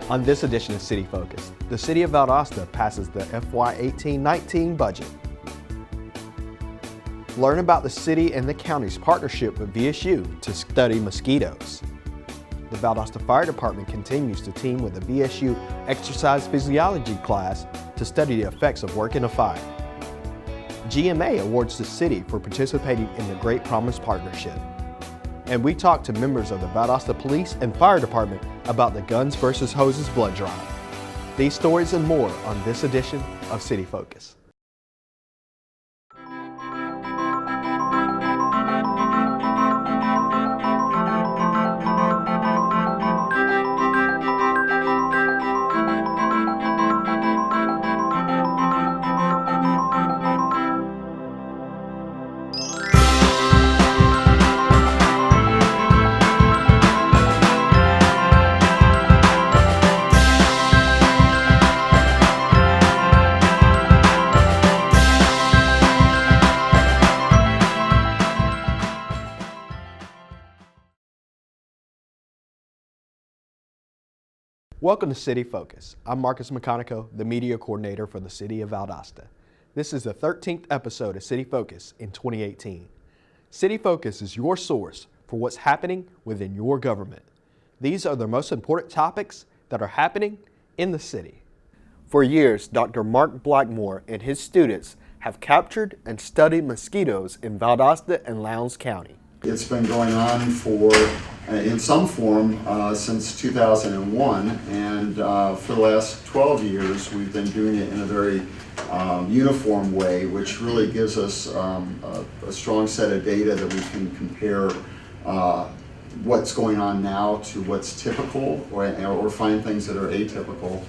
On this edition of City Focus, the City of Valdosta passes the FY 18-19 budget. Learn about the city and the county's partnership with VSU to study mosquitoes. The Valdosta Fire Department continues to team with the VSU Exercise Physiology class to study the effects of working a fire. GMA awards the city for participating in the Great Promise Partnership. And we talk to members of the Valdosta Police and Fire Department about the Guns vs. Hoses blood drive. These stories and more on this edition of City Focus. Welcome to City Focus. I'm Marcus McConico, the media coordinator for the City of Valdosta. This is the 13th episode of City Focus in 2018. City Focus is your source for what's happening within your government. These are the most important topics that are happening in the city. For years, Dr. Mark Blackmore and his students have captured and studied mosquitoes in Valdosta and Lowndes County. It's been going on in some form since 2001, and for the last 12 years we've been doing it in a very uniform way, which really gives us a strong set of data that we can compare what's going on now to what's typical, or find things that are atypical.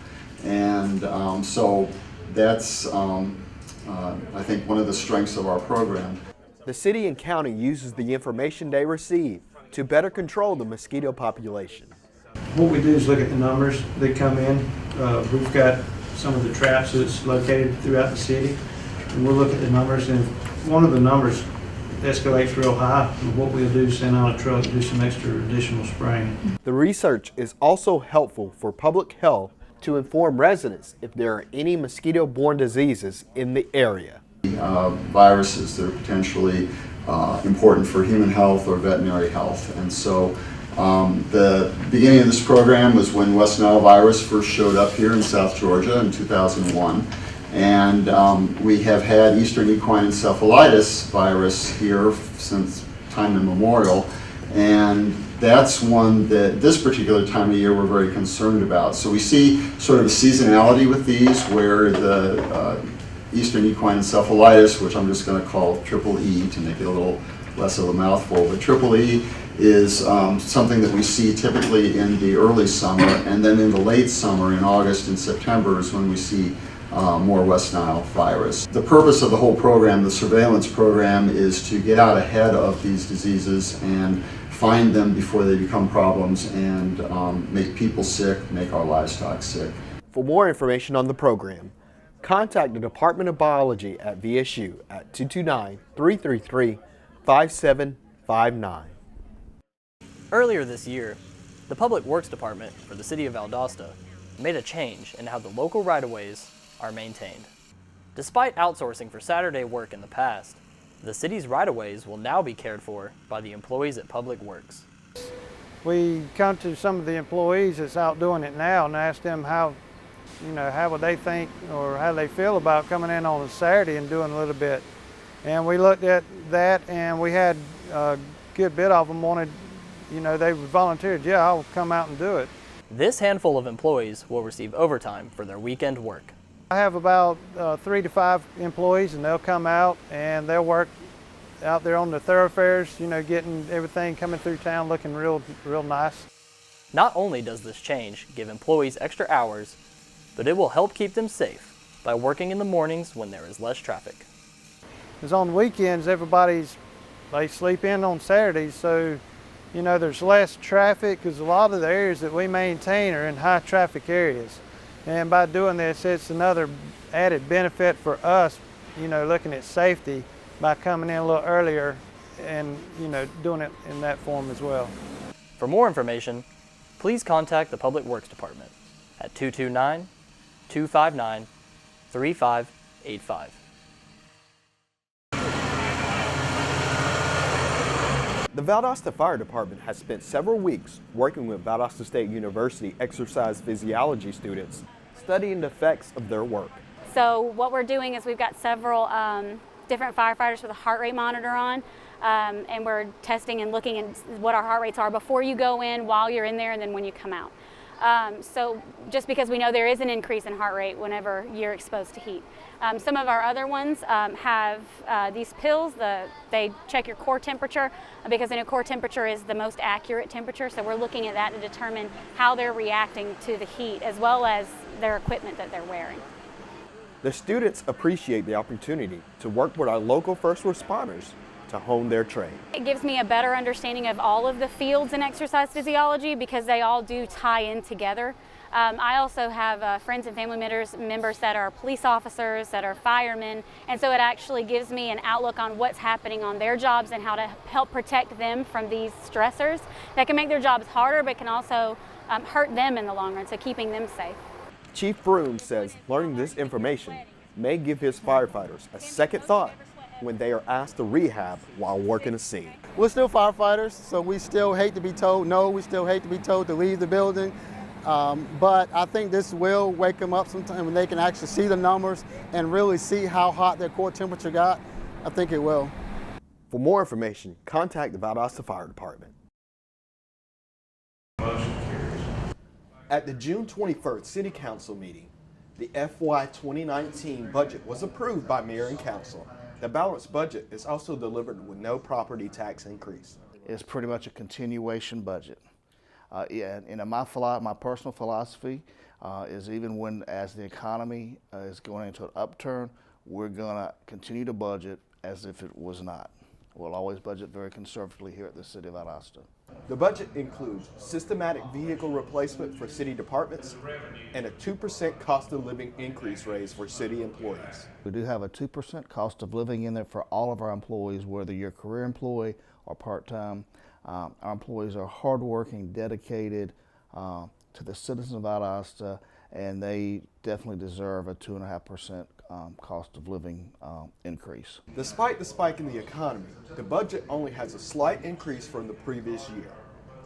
And so that's I think one of the strengths of our program. The city and county uses the information they receive to better control the mosquito population. What we do is look at the numbers that come in. We've got some of the traps that's located throughout the city, and we'll look at the numbers, and if one of the numbers escalates real high, what we'll do is send out a truck to do some extra additional spraying. The research is also helpful for public health to inform residents if there are any mosquito-borne diseases in the area. Viruses that are potentially important for human health or veterinary health. And so the beginning of this program was when West Nile virus first showed up here in South Georgia in 2001. And we have had Eastern equine encephalitis virus here since time immemorial. And that's one that this particular time of year we're very concerned about. So we see sort of a seasonality with these, where the Eastern equine encephalitis, which I'm just going to call triple E to make it a little less of a mouthful, but triple E is something that we see typically in the early summer, and then in the late summer, in August and September, is when we see more West Nile virus. The purpose of the whole program, the surveillance program, is to get out ahead of these diseases and find them before they become problems and make people sick, make our livestock sick. For more information on the program, contact the Department of Biology at VSU at 229-333-5759. Earlier this year, the Public Works Department for the City of Valdosta made a change in how the local right-of-ways are maintained. Despite outsourcing for Saturday work in the past, the city's right-of-ways will now be cared for by the employees at Public Works. We come to some of the employees that's out doing it now and ask them how would they think or how they feel about coming in on a Saturday and doing a little bit. And we looked at that, and we had a good bit of them wanted, they volunteered, yeah, I'll come out and do it. This handful of employees will receive overtime for their weekend work. I have about 3 to 5 employees, and they'll come out and they'll work out there on the thoroughfares, getting everything coming through town looking real nice. Not only does this change give employees extra hours, but it will help keep them safe by working in the mornings when there is less traffic. Because on weekends, they sleep in on Saturdays, so there's less traffic, because a lot of the areas that we maintain are in high traffic areas. And by doing this, it's another added benefit for us, looking at safety by coming in a little earlier and doing it in that form as well. For more information, please contact the Public Works Department. at 229-259-3585. The Valdosta Fire Department has spent several weeks working with Valdosta State University exercise physiology students, studying the effects of their work. So what we're doing is we've got several different firefighters with a heart rate monitor on, and we're testing and looking at what our heart rates are before you go in, while you're in there, and then when you come out. So just because we know there is an increase in heart rate whenever you're exposed to heat. Some of our other ones have these pills. They check your core temperature, because in a core temperature is the most accurate temperature. So we're looking at that to determine how they're reacting to the heat, as well as their equipment that they're wearing. The students appreciate the opportunity to work with our local first responders to hone their trade. It gives me a better understanding of all of the fields in exercise physiology, because they all do tie in together. I also have friends and family members that are police officers, that are firemen, and so it actually gives me an outlook on what's happening on their jobs and how to help protect them from these stressors that can make their jobs harder, but can also hurt them in the long run, so keeping them safe. Chief Broom says learning this information may give his firefighters a second thought when they are asked to rehab while working a scene. We're still firefighters, so we still hate to be told no, we still hate to be told to leave the building. But I think this will wake them up sometime when they can actually see the numbers and really see how hot their core temperature got. I think it will. For more information, contact the Valdosta Fire Department. At the June 21st City Council meeting, the FY 2019 budget was approved by Mayor and Council. The balanced budget is also delivered with no property tax increase. It's pretty much a continuation budget. My personal philosophy is even when, as the economy is going into an upturn, we're going to continue to budget as if it was not. We'll always budget very conservatively here at the City of Valdosta. The budget includes systematic vehicle replacement for city departments and a 2% cost of living increase raise for city employees. We do have a 2% cost of living in there for all of our employees, whether you're a career employee or part-time. Our employees are hardworking, dedicated to the citizens of Valdosta, and they definitely deserve a 2.5% cost of living increase. Despite the spike in the economy, the budget only has a slight increase from the previous year.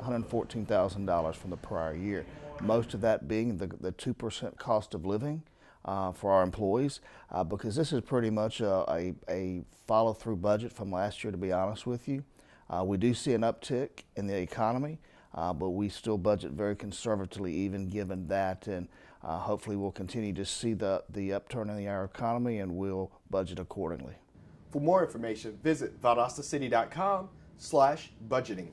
$114,000 from the prior year. Most of that being the 2% cost of living for our employees, because this is pretty much a follow-through budget from last year, to be honest with you. We do see an uptick in the economy, but we still budget very conservatively even given that, and hopefully we'll continue to see the upturn in our economy, and we'll budget accordingly. For more information, visit valdostacity.com/budgeting.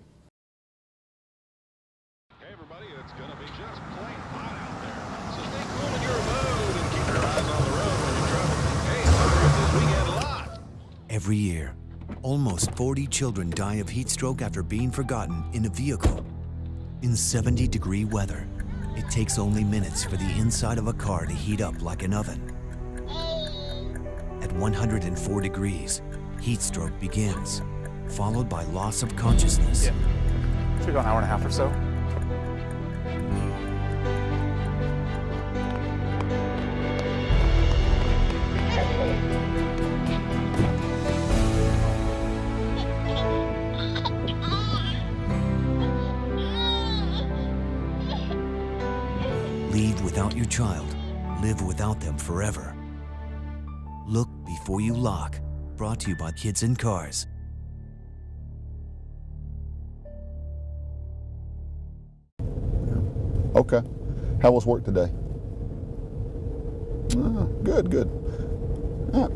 Hey everybody, it's going to be just plain hot out there. So stay cool in your abode and keep your eyes on the road when you're traveling. Hey, fire this weekend a lot. Every year, almost 40 children die of heat stroke after being forgotten in a vehicle. In 70-degree weather, it takes only minutes for the inside of a car to heat up like an oven. At 104 degrees, heat stroke begins, followed by loss of consciousness. Yeah. Should go an hour and a half or so. Leave without your child, live without them forever. Look before you lock. Brought to you by Kids in Cars. Okay. How was work today? Good, good.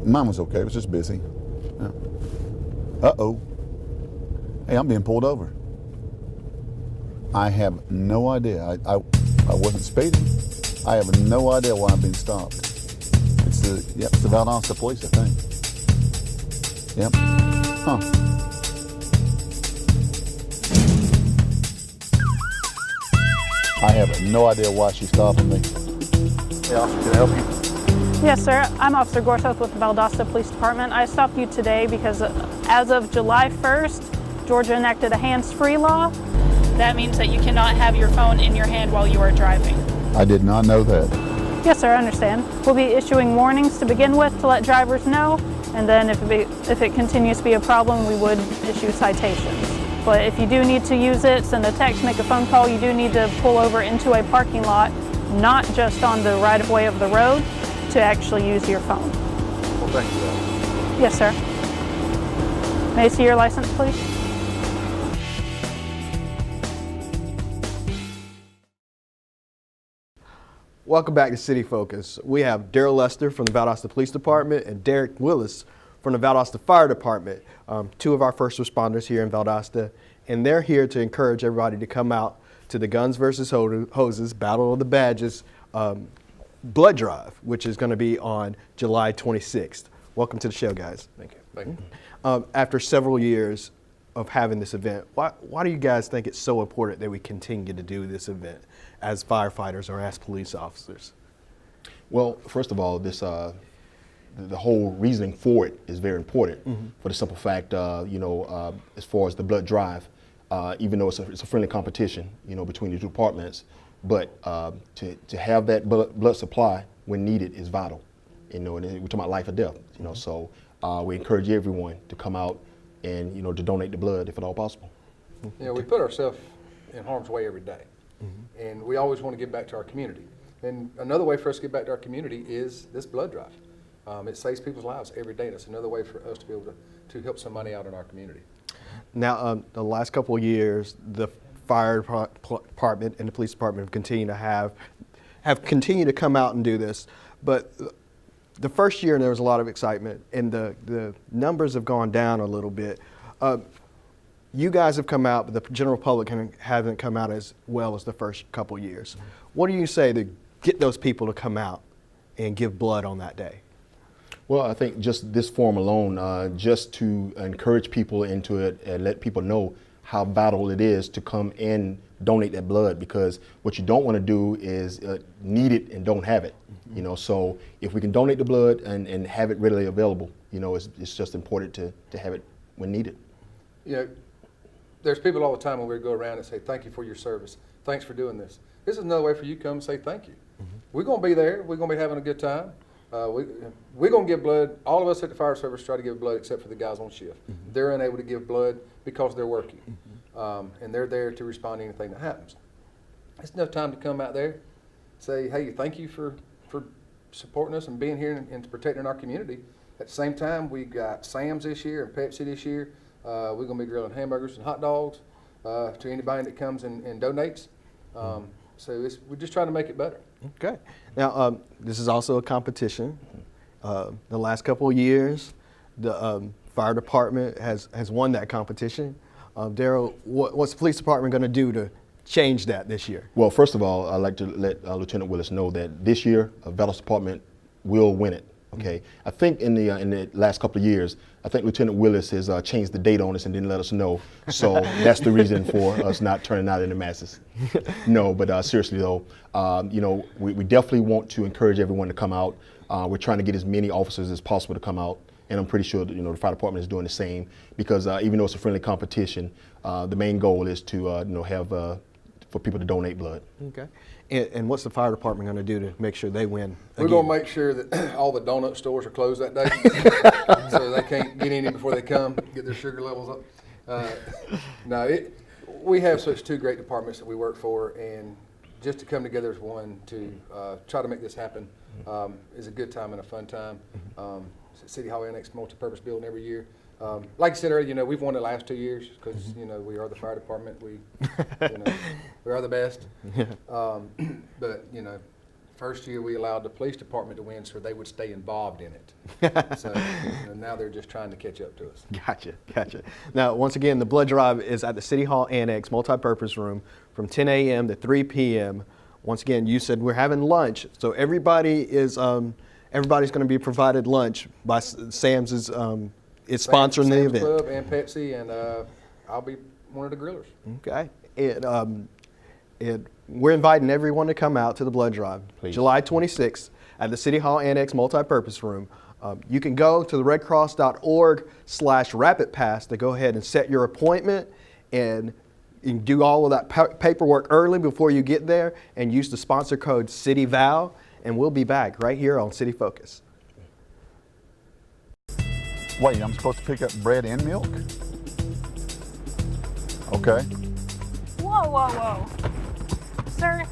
Mine was okay. It was just busy. Uh-oh. Hey, I'm being pulled over. I have no idea. I wasn't speeding. I have no idea why I'm being stopped. It's the Valdosta police, I think. Yep. Huh. I have no idea why she's stopping me. Hey, officer, can I help you? Yes, sir. I'm Officer Gorsuth with the Valdosta Police Department. I stopped you today because as of July 1st, Georgia enacted a hands-free law. That means that you cannot have your phone in your hand while you are driving. I did not know that. Yes, sir, I understand. We'll be issuing warnings to begin with to let drivers know, and then if it continues to be a problem, we would issue citations. But if you do need to use it, send a text, make a phone call, you do need to pull over into a parking lot, not just on the right-of-way of the road, to actually use your phone. Well, thank you. Yes, sir. May I see your license, please? Welcome back to City Focus. We have Daryl Lester from the Valdosta Police Department and Derek Willis from the Valdosta Fire Department, two of our first responders here in Valdosta, and they're here to encourage everybody to come out to the Guns versus Hoses Battle of the Badges blood drive, which is going to be on July 26th. Welcome to the show, guys. Thank you. Thank you. After several years of having this event, why do you guys think it's so important that we continue to do this event as firefighters or as police officers? Well, first of all, this the whole reasoning for it is very important for the simple fact, as far as the blood drive, even though it's a friendly competition, between the two departments, but to have that blood supply when needed is vital, and we're talking about life or death, so we encourage everyone to come out and, to donate the blood if at all possible. We put ourselves in harm's way every day, and we always want to give back to our community. And another way for us to give back to our community is this blood drive. It saves people's lives every day. That's another way for us to be able to help somebody out in our community. Now, the last couple of years, the fire department and the police department have continued to come out and do this. But the first year there was a lot of excitement, and the numbers have gone down a little bit. You guys have come out, but the general public haven't come out as well as the first couple of years. What do you say to get those people to come out and give blood on that day? Well, I think just this forum alone, just to encourage people into it and let people know how vital it is to come and donate that blood, because what you don't want to do is need it and don't have it. So if we can donate the blood and have it readily available, it's just important to have it when needed. There's people all the time when we go around and say, thank you for your service. Thanks for doing this. This is another way for you to come and say thank you. We're going to be there. We're going to be having a good time. We're going to give blood. All of us at the fire service try to give blood except for the guys on shift. They're unable to give blood because they're working. And they're there to respond to anything that happens. It's enough time to come out there, say, hey, thank you for supporting us and being here and protecting our community. At the same time, we got Sam's this year and Pepsi this year. We're going to be grilling hamburgers and hot dogs to anybody that comes and donates. So we're just trying to make it better. Okay. Now, this is also a competition. The last couple of years, the fire department has won that competition. Daryl, what's the police department going to do to change that this year? Well, first of all, I'd like to let Lieutenant Willis know that this year, Valdosta Department will win it. Okay, I think in the last couple of years, I think Lieutenant Willis has changed the date on us and didn't let us know. So that's the reason for us not turning out in the masses. No, but seriously though, we definitely want to encourage everyone to come out. We're trying to get as many officers as possible to come out, and I'm pretty sure that, the fire department is doing the same, because even though it's a friendly competition, the main goal is to have for people to donate blood. Okay. And what's the fire department going to do to make sure they win? We're going to make sure that all the donut stores are closed that day, so they can't get any before they come, get their sugar levels up. We have such two great departments that we work for, and just to come together as one to try to make this happen is a good time and a fun time. City Hall Annex multi-purpose building every year. Like I said earlier, we've won the last 2 years because we are the fire department. We are the best. But first year we allowed the police department to win so they would stay involved in it. So now they're just trying to catch up to us. Gotcha. Now, once again, the blood drive is at the City Hall Annex multi-purpose room from 10 a.m. to 3 p.m. Once again, you said we're having lunch, so everybody's going to be provided lunch by Sam's is sponsoring the event. Club and Pepsi, and I'll be one of the grillers. Okay. We're inviting everyone to come out to the blood drive, please. July 26th at the City Hall Annex multi-purpose room. You can go to the redcross.org/rapidpass to go ahead and set your appointment and You can do all of that paperwork early before you get there and use the sponsor code CityVal, and we'll be back right here on City Focus. Wait, I'm supposed to pick up bread and milk? Okay. Whoa, whoa, whoa. Sir,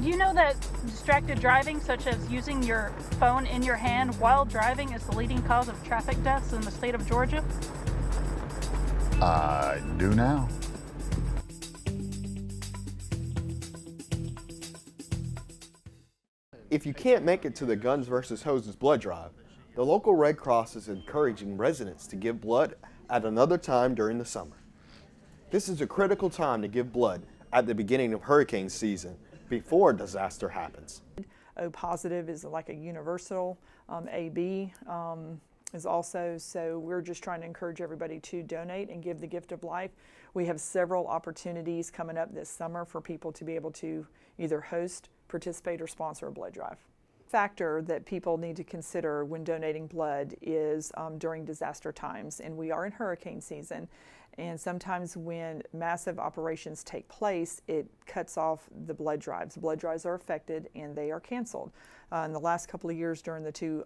do you know that distracted driving, such as using your phone in your hand while driving, is the leading cause of traffic deaths in the state of Georgia? I do now. If you can't make it to the Guns vs. Hoses blood drive, the local Red Cross is encouraging residents to give blood at another time during the summer. This is a critical time to give blood at the beginning of hurricane season before a disaster happens. O positive is like a universal. AB is also, so we're just trying to encourage everybody to donate and give the gift of life. We have several opportunities coming up this summer for people to be able to either host, participate, or sponsor a blood drive. Factor that people need to consider when donating blood is during disaster times, and we are in hurricane season, and sometimes when massive operations take place, it cuts off the blood drives. Blood drives are affected and they are canceled. In the last couple of years during the two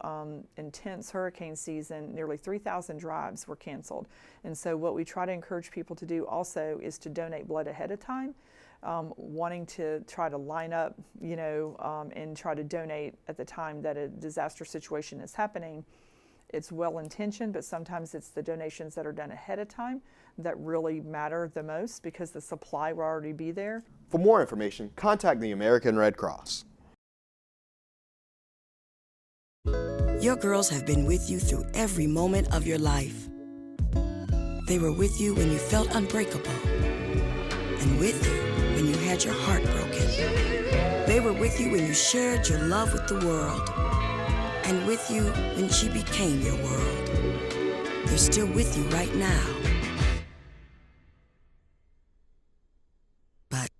intense hurricane season, nearly 3,000 drives were canceled. And so what we try to encourage people to do also is to donate blood ahead of time. Wanting to try to line up, and try to donate at the time that a disaster situation is happening. It's well-intentioned, but sometimes it's the donations that are done ahead of time that really matter the most because the supply will already be there. For more information, contact the American Red Cross. Your girls have been with you through every moment of your life. They were with you when you felt unbreakable, and with you when you had your heart broken. They were with you when you shared your love with the world, and with you when she became your world. They're still with you right now. But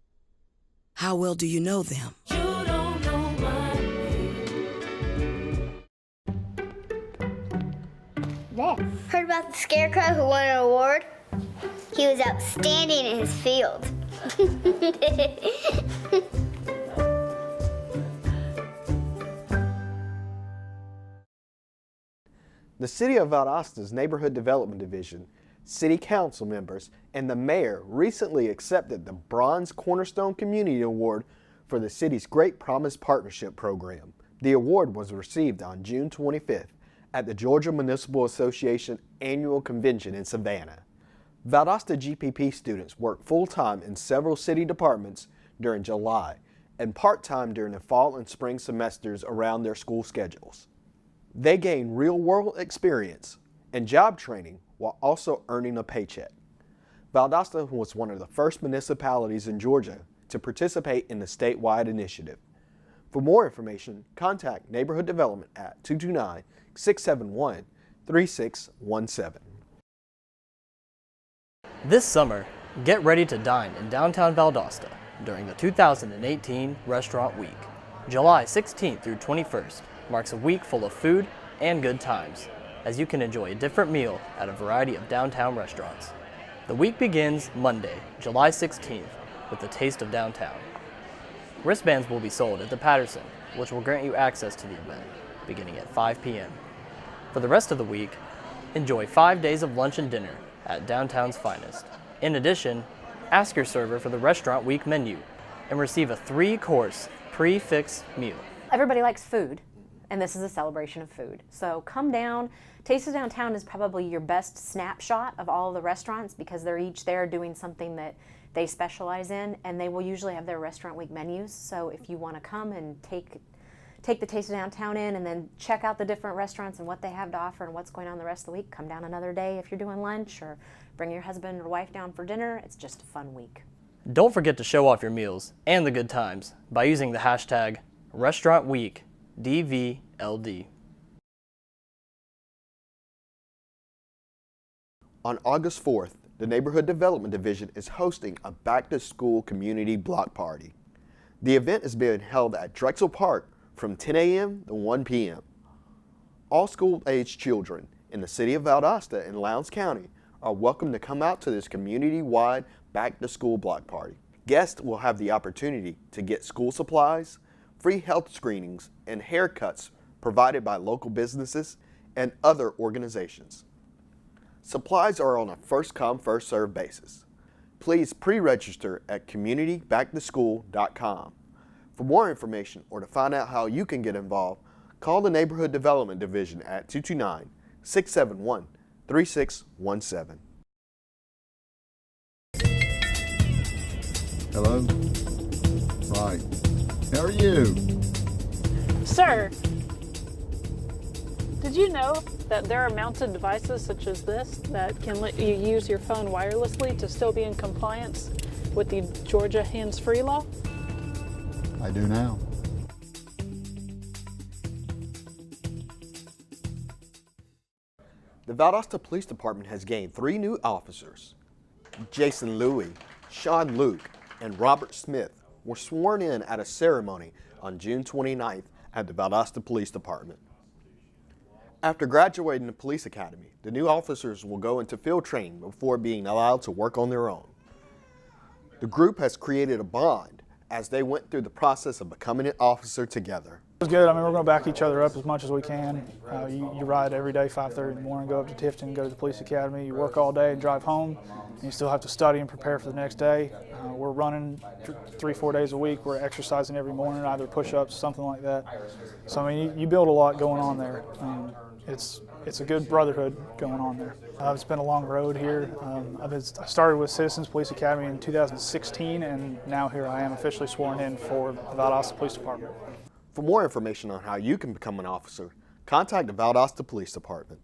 how well do you know them? You don't know my name. There. Heard about the scarecrow who won an award? He was outstanding in his field. The City of Valdosta's Neighborhood Development Division, City Council members, and the Mayor recently accepted the Bronze Cornerstone Community Award for the city's Great Promise Partnership Program. The award was received on June 25th at the Georgia Municipal Association Annual Convention in Savannah. Valdosta GPP students work full-time in several city departments during July and part-time during the fall and spring semesters around their school schedules. They gain real-world experience and job training while also earning a paycheck. Valdosta was one of the first municipalities in Georgia to participate in the statewide initiative. For more information, contact Neighborhood Development at 229-671-3617. This summer, get ready to dine in downtown Valdosta during the 2018 Restaurant Week. July 16th through 21st marks a week full of food and good times, as you can enjoy a different meal at a variety of downtown restaurants. The week begins Monday, July 16th, with the Taste of Downtown. Wristbands will be sold at the Patterson, which will grant you access to the event, beginning at 5 p.m. For the rest of the week, enjoy 5 days of lunch and dinner at downtown's finest. In addition, ask your server for the Restaurant Week menu and receive a 3-course prix-fixe meal. Everybody likes food, and this is a celebration of food. So come down. Taste of Downtown is probably your best snapshot of all of the restaurants because they're each there doing something that they specialize in, and they will usually have their Restaurant Week menus. So if you want to come and take the Taste of Downtown in and then check out the different restaurants and what they have to offer and what's going on the rest of the week, come down another day if you're doing lunch, or bring your husband or wife down for dinner. It's just a fun week. Don't forget to show off your meals and the good times by using the hashtag RestaurantWeekDVLD. On August 4th, the Neighborhood Development Division is hosting a back-to-school community block party. The event is being held at Drexel Park from 10 a.m. to 1 p.m. All school-aged children in the city of Valdosta and Lowndes County are welcome to come out to this community-wide back-to-school block party. Guests will have the opportunity to get school supplies, free health screenings, and haircuts provided by local businesses and other organizations. Supplies are on a first-come, first-served basis. Please pre-register at communitybacktoschool.com. For more information or to find out how you can get involved, call the Neighborhood Development Division at 229-671-3617. Hello? Right. How are you? Sir, did you know that there are mounted devices such as this that can let you use your phone wirelessly to still be in compliance with the Georgia hands-free law? I do now. The Valdosta Police Department has gained 3 new officers. Jason Louie, Sean Luke, and Robert Smith were sworn in at a ceremony on June 29th at the Valdosta Police Department. After graduating the police academy, the new officers will go into field training before being allowed to work on their own. The group has created a bond as they went through the process of becoming an officer together. It was good. I mean, we're going to back each other up as much as we can. You ride every day, 5:30 in the morning, go up to Tifton, go to the police academy. You work all day and drive home. And you still have to study and prepare for the next day. We're running 3-4 days a week. We're exercising every morning, either push-ups, something like that. So, I mean, you build a lot going on there. It's a good brotherhood going on there. It's been a long road here. I started with Citizens Police Academy in 2016, and now here I am officially sworn in for the Valdosta Police Department. For more information on how you can become an officer, contact the Valdosta Police Department.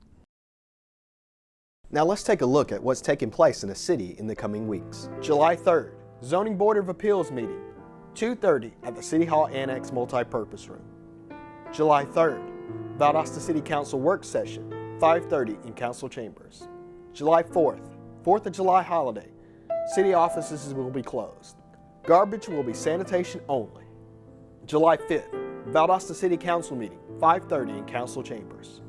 Now let's take a look at what's taking place in the city in the coming weeks. July 3rd, Zoning Board of Appeals meeting, 2:30 at the City Hall Annex Multipurpose Room. July 3rd, Valdosta City Council Work Session, 5:30 in Council Chambers. July 4th, 4th of July holiday, city offices will be closed. Garbage will be sanitation only. July 5th, Valdosta City Council meeting, 5:30 in Council Chambers.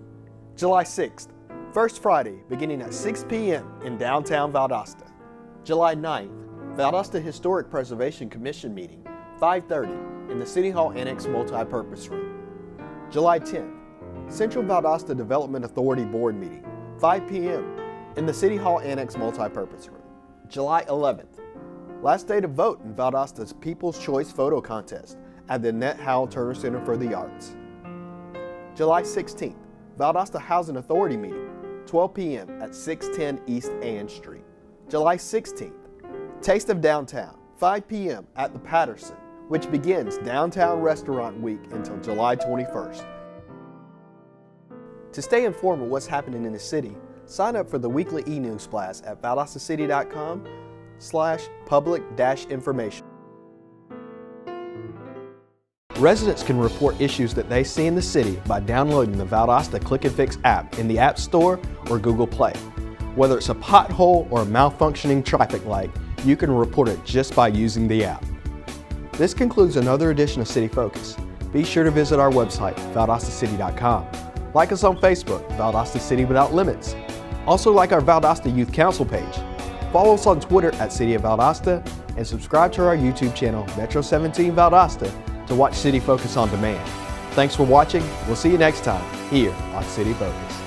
July 6th, first Friday beginning at 6 p.m. in downtown Valdosta. July 9th, Valdosta Historic Preservation Commission meeting, 5:30 in the City Hall Annex Multipurpose Room. July 10th, Central Valdosta Development Authority Board meeting, 5 p.m. in the City Hall Annex Multipurpose Room. July 11th, last day to vote in Valdosta's People's Choice Photo Contest at the Annette Howell Turner Center for the Arts. July 16th, Valdosta Housing Authority meeting, 12 p.m. at 610 East Ann Street. July 16th, Taste of Downtown, 5 p.m. at the Patterson, which begins Downtown Restaurant Week until July 21st. To stay informed of what's happening in the city, sign up for the weekly e-news blast at valdostacity.com/public-information. Residents can report issues that they see in the city by downloading the Valdosta Click and Fix app in the App Store or Google Play. Whether it's a pothole or a malfunctioning traffic light, you can report it just by using the app. This concludes another edition of City Focus. Be sure to visit our website, valdostacity.com. Like us on Facebook, Valdosta City Without Limits. Also like our Valdosta Youth Council page. Follow us on Twitter at City of Valdosta and subscribe to our YouTube channel, Metro 17 Valdosta, to watch City Focus on demand. Thanks for watching. We'll see you next time here on City Focus.